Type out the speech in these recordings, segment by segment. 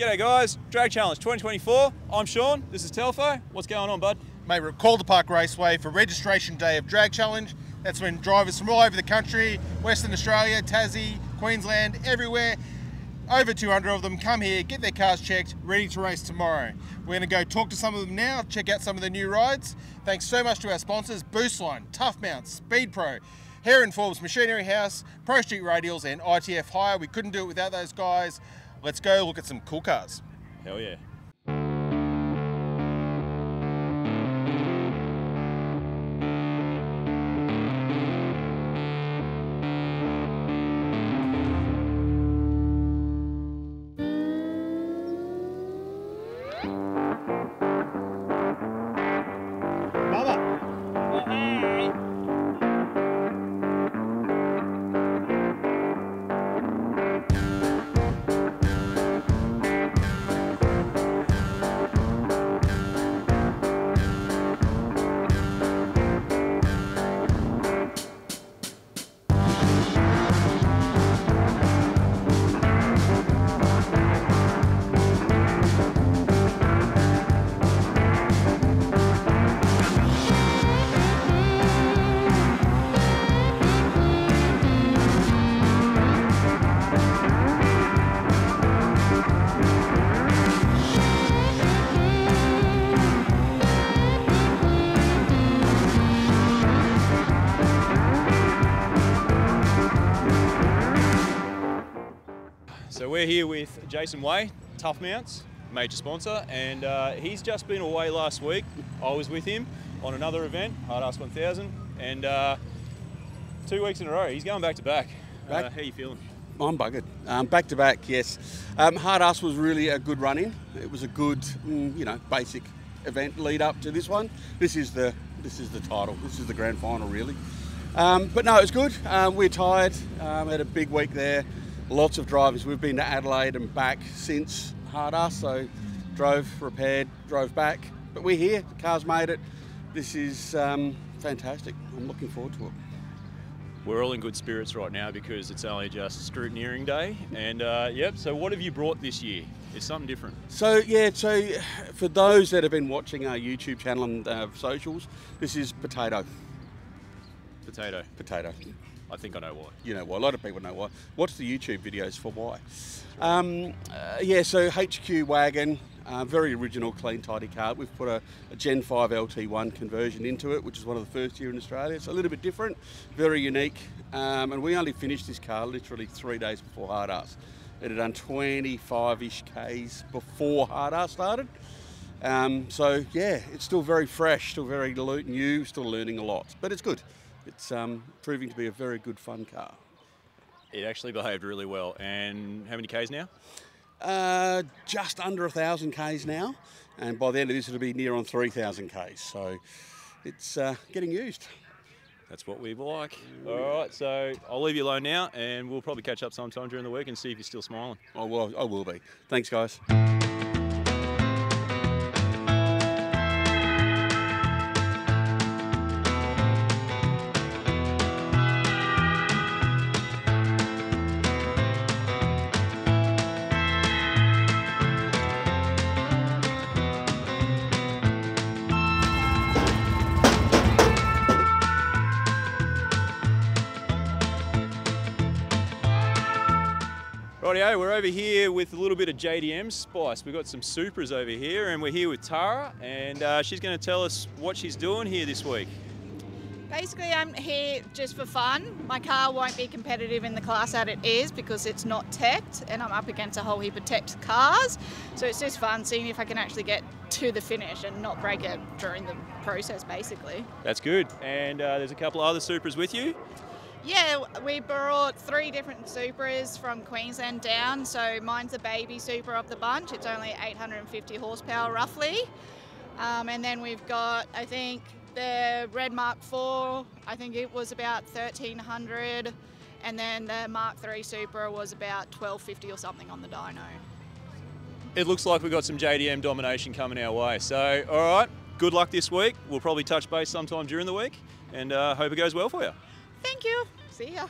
G'day guys, Drag Challenge 2024. I'm Sean, this is Telfo. What's going on, bud? Mate, we're at Calder Park Raceway for registration day of Drag Challenge. That's when drivers from all over the country, Western Australia, Tassie, Queensland, everywhere, over 200 of them come here, get their cars checked, ready to race tomorrow. We're going to go talk to some of them now, check out some of the new rides. Thanks so much to our sponsors, Boostline, Tough Mounts, Speed Pro, Hare & Forbes Machinery House, Pro Street Radials and ITF Hire. We couldn't do it without those guys. Let's go look at some cool cars. Hell yeah. So we're here with Jason Way, Tough Mounts, major sponsor, and he's just been away last week. I was with him on another event, Hard Ass 1000, and 2 weeks in a row. He's going back to back. How are you feeling? I'm buggered. Back to back, yes. Hard Ass was really a good run-in. It was a good, basic event lead up to this one. This is the title. This is the grand final, really. But no, it was good. We're tired. Had a big week there. Lots of drivers. We've been to Adelaide and back since Hard Ass, so drove, repaired, drove back. But we're here, the car's made it. This is fantastic. I'm looking forward to it. We're all in good spirits right now because it's only just scrutineering day. And yep, so what have you brought this year? It's something different. So for those that have been watching our YouTube channel and socials, this is potato. Potato. Potato. I think I know why. You know why. A lot of people know why. Watch the YouTube videos for why. So HQ wagon, very original, clean, tidy car. We've put a Gen 5 LT1 conversion into it, which is one of the first here in Australia. It's a little bit different, very unique. And we only finished this car literally 3 days before Hard Ass. It had done 25-ish Ks before Hard Ass started. So yeah, it's still very fresh, still very new, still learning a lot, but it's good. It's proving to be a very good, fun car. It actually behaved really well. And how many Ks now? Just under 1,000 Ks now. And by the end of this, it'll be near on 3,000 Ks. So it's getting used. That's what we like. All right, so I'll leave you alone now, and we'll probably catch up sometime during the week and see if you're still smiling. I will be. Thanks, guys. Rightio, we're over here with a little bit of JDM spice. We've got some Supras over here, and we're here with Tara, and she's going to tell us what she's doing here this week. Basically, I'm here just for fun. My car won't be competitive in the class that it is because it's not teched, and I'm up against a whole heap of teched cars. So it's just fun seeing if I can actually get to the finish and not break it during the process, basically. That's good. And there's a couple of other Supras with you? Yeah, we brought 3 different Supras from Queensland down. So mine's the baby Supra of the bunch. It's only 850 horsepower roughly. And then we've got, I think, the Red Mark IV, I think it was about 1,300. And then the Mark III Supra was about 1,250 or something on the dyno. It looks like we've got some JDM domination coming our way. So, all right, good luck this week. We'll probably touch base sometime during the week, and hope it goes well for you. Thank you. See ya.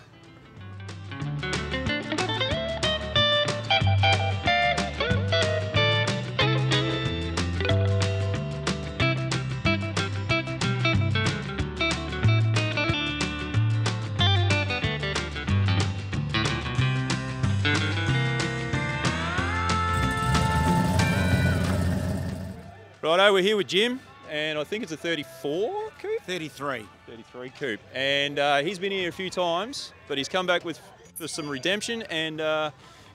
Righto, we're here with Jim, and I think it's a 34 coupe? 33. 33 coupe. And he's been here a few times, but he's come back for some redemption, and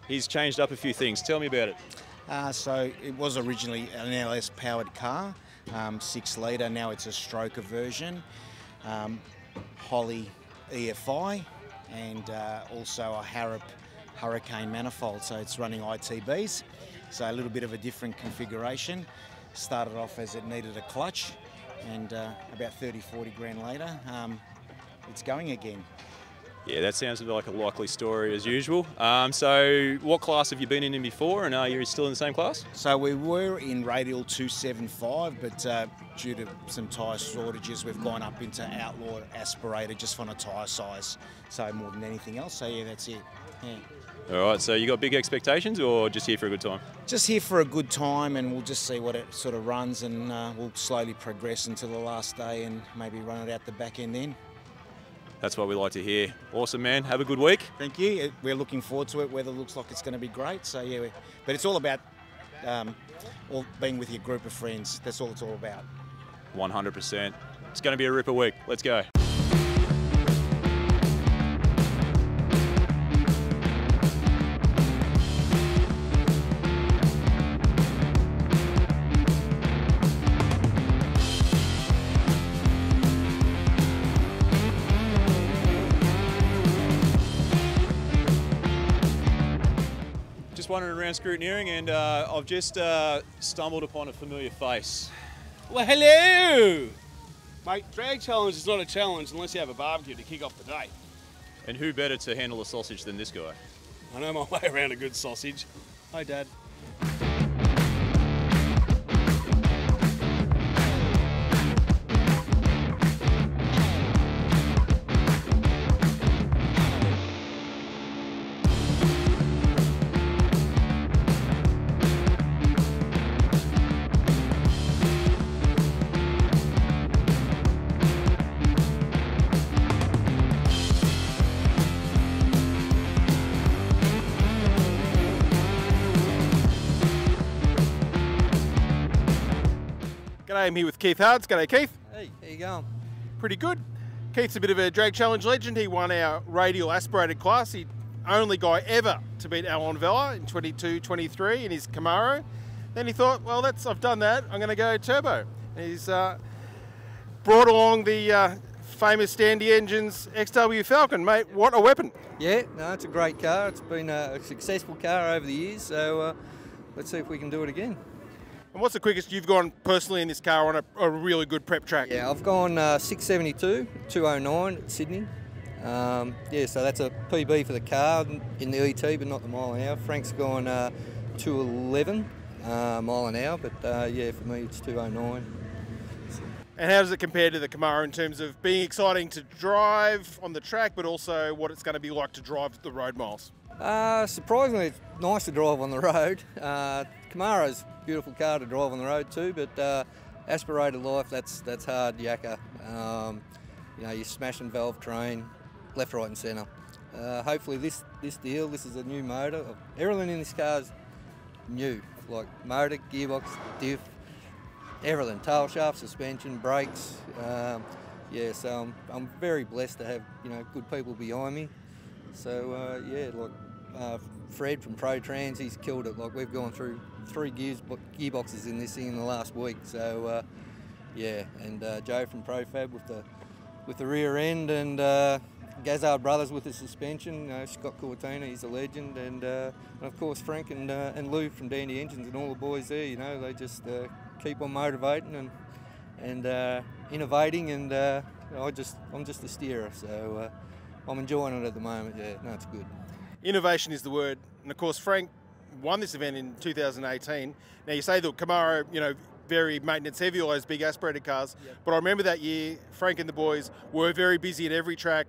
he's changed up a few things. Tell me about it. So it was originally an LS powered car, 6 litre, now it's a stroker version, Holly EFI, and also a Harrop Hurricane manifold, so it's running ITBs, so a little bit of a different configuration. Started off as it needed a clutch, and about 30-40 grand later, it's going again. Yeah, that sounds like a likely story as usual. So what class have you been in before, and are you still in the same class? So we were in radial 275, but due to some tyre shortages, we've gone up into outlaw aspirator just on a tyre size, so more than anything else. So yeah, that's it. Yeah. All right, so you got big expectations, or just here for a good time? Just here for a good time, and we'll just see what it sort of runs, and we'll slowly progress until the last day and maybe run it out the back end then. That's what we like to hear. Awesome, man. Have a good week. Thank you. We're looking forward to it. Weather looks like it's going to be great. So yeah, but it's all about being with your group of friends. That's all it's all about. 100%. It's going to be a ripper week. Let's go. Wandering around scrutineering, and I've just stumbled upon a familiar face. Well, hello! Mate, drag challenge is not a challenge unless you have a barbecue to kick off the day. And who better to handle a sausage than this guy? I know my way around a good sausage. Hi, Dad. G'day, I'm here with Keith Hards. G'day, Keith. Hey, how you going? Pretty good. Keith's a bit of a drag challenge legend. He won our radial aspirated class. He's the only guy ever to beat Alan Vella in 22-23 in his Camaro. Then he thought, well, I've done that. I'm going to go turbo. And he's brought along the famous Standy Engines XW Falcon. Mate, what a weapon. Yeah, no, it's a great car. It's been a successful car over the years, so let's see if we can do it again. And what's the quickest you've gone personally in this car on a really good prep track? Yeah, I've gone 672, 209 at Sydney. Yeah, so that's a PB for the car in the ET, but not the mile an hour. Frank's gone 211 mile an hour, but yeah, for me it's 209. And how does it compare to the Camaro in terms of being exciting to drive on the track, but also what it's going to be like to drive the road miles? Surprisingly, it's nice to drive on the road. Camaro's a beautiful car to drive on the road too, but aspirated life, that's hard yakka. You know, you're smashing valve train, left, right and centre. Hopefully this deal, this is a new motor. Everything in this car is new, like motor, gearbox, diff, everything, tail shaft, suspension, brakes. Yeah, so I'm very blessed to have, you know, good people behind me. So yeah, like Fred from Pro Trans, he's killed it. Like we've gone through 3 gearboxes in this thing in the last week. So yeah, and Joe from ProFab with the rear end, and Gazard Brothers with the suspension. You know, Scott Cortina, he's a legend, and of course Frank and Lou from Dandy Engines and all the boys there. You know, they just keep on motivating and innovating, and I'm just a steerer. So I'm enjoying it at the moment. Yeah, no, it's good. Innovation is the word, and of course Frank won this event in 2018. Now you say the Camaro, you know, very maintenance heavy, all those big aspirated cars, yep. But I remember that year Frank and the boys were very busy at every track,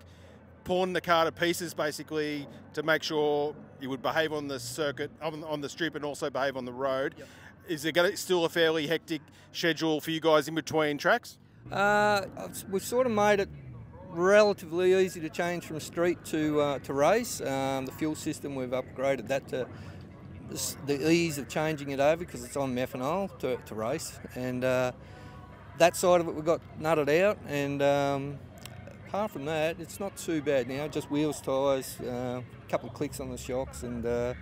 pulling the car to pieces basically to make sure you would behave on the circuit, on the strip, and also behave on the road. Yep. Is there still a fairly hectic schedule for you guys in between tracks? We've sort of made it relatively easy to change from street to race. The fuel system, we've upgraded that to the ease of changing it over because it's on methanol to race, and that side of it we got nutted out, and apart from that, it's not too bad now. Just wheels, tyres, a couple of clicks on the shocks, and the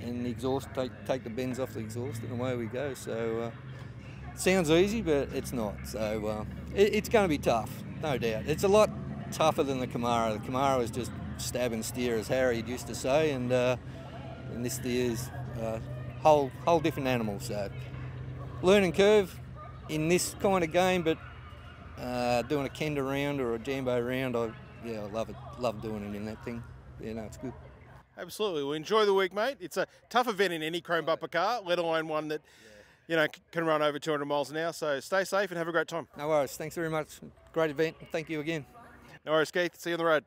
exhaust, take the bends off the exhaust, and away we go. So sounds easy, but it's not. So it's going to be tough, no doubt. It's a lot tougher than the Camaro. The Camaro is just stab and steer, as Harry used to say, and this steer is a whole different animal. So learning curve in this kind of game, but doing a Kenda round or a Jambo round, I love it. Love doing it in that thing. Yeah, no, it's good. Absolutely. Well, enjoy the week, mate. It's a tough event in any chrome bumper car, let alone one that can run over 200 miles an hour. So stay safe and have a great time. No worries. Thanks very much. Great event. Thank you again. No worries, Keith. See you on the road.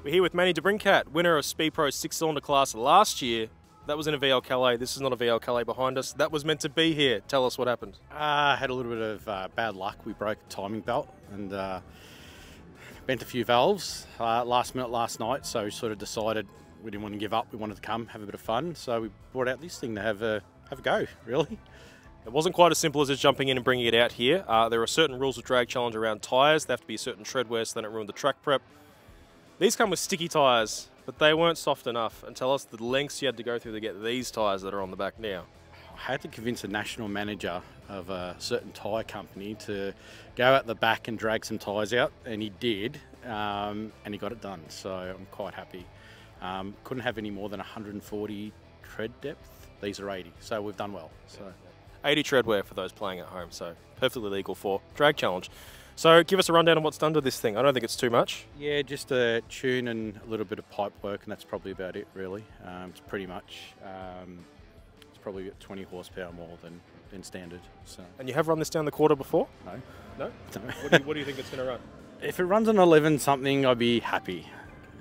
We're here with Manny DeBrincat, winner of Speed Pro's 6-cylinder class last year. That was in a VL Calais. This is not a VL Calais behind us. That was meant to be here. Tell us what happened. Had a little bit of bad luck. We broke a timing belt and bent a few valves last minute last night. So we sort of decided we didn't want to give up. We wanted to come, have a bit of fun. So we brought out this thing to have a go, really. It wasn't quite as simple as just jumping in and bringing it out here. There are certain rules of drag challenge around tyres. They have to be a certain tread wear so they don't ruin the track prep. These come with sticky tyres, but they weren't soft enough. And tell us the lengths you had to go through to get these tyres that are on the back now. I had to convince a national manager of a certain tyre company to go out the back and drag some tyres out, and he did, and he got it done. So I'm quite happy. Couldn't have any more than 140 tread depth. These are 80, so we've done well. So 80 tread wear for those playing at home, so perfectly legal for drag challenge. So give us a rundown on what's done to this thing. I don't think it's too much. Yeah, just a tune and a little bit of pipe work, and that's probably about it, really. It's pretty much, it's probably got 20 horsepower more than standard. So. And you have run this down the quarter before? No. No? No. What do you think it's going to run? If it runs an 11 something, I'd be happy.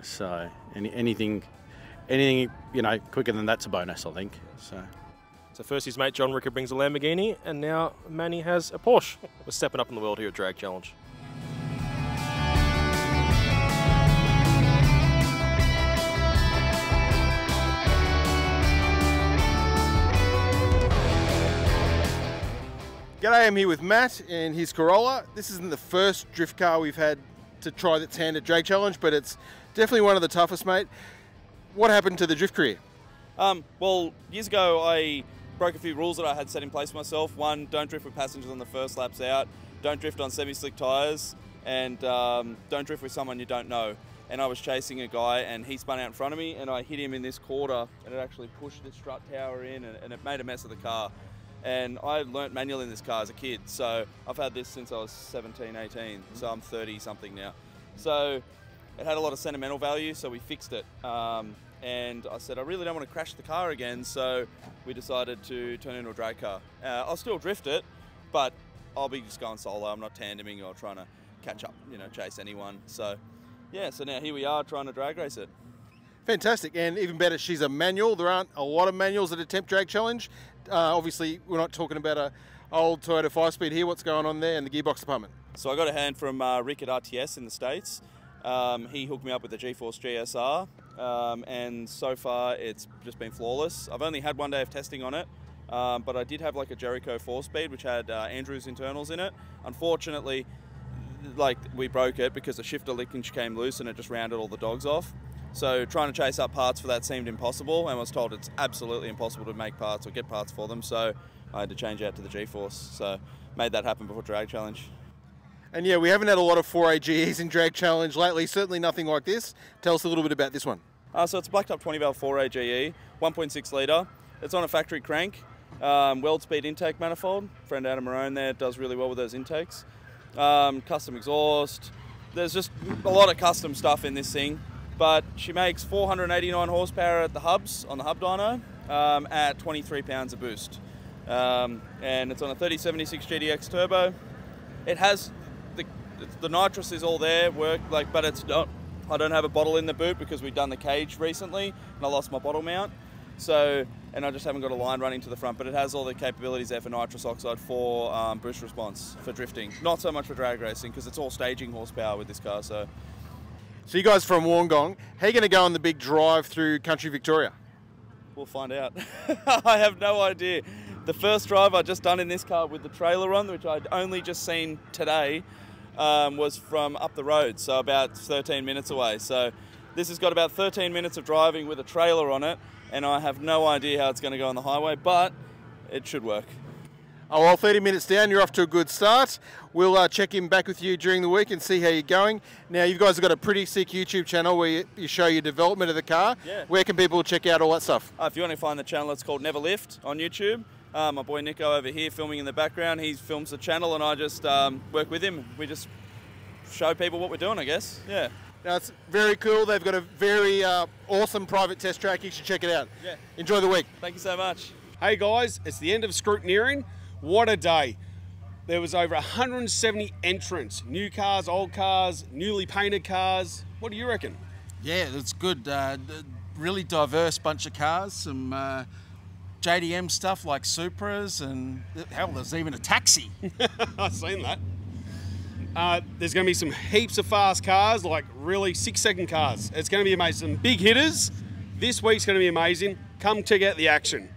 So anything, quicker than that's a bonus, I think. So first his mate John Ricker brings a Lamborghini, and now Manny has a Porsche. We're stepping up in the world here at Drag Challenge. G'day, I'm here with Matt and his Corolla. This isn't the first drift car we've had to try that's hand at Drag Challenge, but it's definitely one of the toughest, mate. What happened to the drift career? Well, years ago I broke a few rules that I had set in place for myself. One, don't drift with passengers on the first laps out, don't drift on semi-slick tyres, and don't drift with someone you don't know. And I was chasing a guy and he spun out in front of me and I hit him in this quarter and it actually pushed the strut tower in and it made a mess of the car. And I learnt manual in this car as a kid, so I've had this since I was 17, 18, so I'm 30 something now. So it had a lot of sentimental value, so we fixed it. And I said, I really don't want to crash the car again, so we decided to turn it into a drag car. I'll still drift it, but I'll be just going solo. I'm not tandeming or trying to catch up, chase anyone. So yeah, so now here we are trying to drag race it. Fantastic, and even better, she's a manual. There aren't a lot of manuals that attempt Drag Challenge. Obviously, we're not talking about an old Toyota 5-speed here. What's going on there in the gearbox department? So I got a hand from Rick at RTS in the States. He hooked me up with the G-Force GSR, and so far it's just been flawless. I've only had one day of testing on it, but I did have like a Jericho 4-speed, which had Andrews internals in it. Unfortunately, we broke it because the shifter linkage came loose and it just rounded all the dogs off. So trying to chase up parts for that seemed impossible, and I was told it's absolutely impossible to make parts or get parts for them, so I had to change out to the G-Force. So made that happen before Drag Challenge. And yeah, we haven't had a lot of 4A GEs in Drag Challenge lately, certainly nothing like this. Tell us a little bit about this one. So it's a blacked up 20 valve 4A GE, 1.6 litre. It's on a factory crank, weld speed intake manifold. Friend Adam Marone there does really well with those intakes. Custom exhaust. There's just a lot of custom stuff in this thing. But she makes 489 horsepower at the hubs, on the hub dyno, at 23 pounds a boost. and it's on a 3076 GTX turbo. It has the nitrous is all there, but it's not. I don't have a bottle in the boot because we've done the cage recently and I lost my bottle mount. So, and I just haven't got a line running to the front, but it has all the capabilities there for nitrous oxide, for boost response, for drifting. Not so much for drag racing because it's all staging horsepower with this car. So you guys from Wollongong, how are you going to go on the big drive through country Victoria? we'll find out. I have no idea. The first drive I just done in this car with the trailer on, which I'd only just seen today, was from up the road, so about 13 minutes away. So this has got about 13 minutes of driving with a trailer on it, and I have no idea how it's going to go on the highway, but it should work. Oh, well, 30 minutes down, you're off to a good start. We'll check in back with you during the week and see how you're going. Now, you guys have got a pretty sick YouTube channel where you show your development of the car. Yeah. Where can people check out all that stuff? If you want to find the channel, it's called Never Lift on YouTube. My boy Nico over here filming in the background, he films the channel and I just work with him. We just show people what we're doing, I guess. Yeah. Now, it's very cool. They've got a very awesome private test track. You should check it out. Yeah. Enjoy the week. Thank you so much. Hey guys, it's the end of scrutineering. What a day. There was over 170 entrants. New cars, old cars, newly painted cars. What do you reckon? Yeah, it's good. Really diverse bunch of cars. Some JDM stuff like Supras, and hell, there's even a taxi. I've seen that. There's going to be some heaps of fast cars, like really 6-second cars. It's going to be amazing. Some big hitters. This week's going to be amazing. Come check out the action.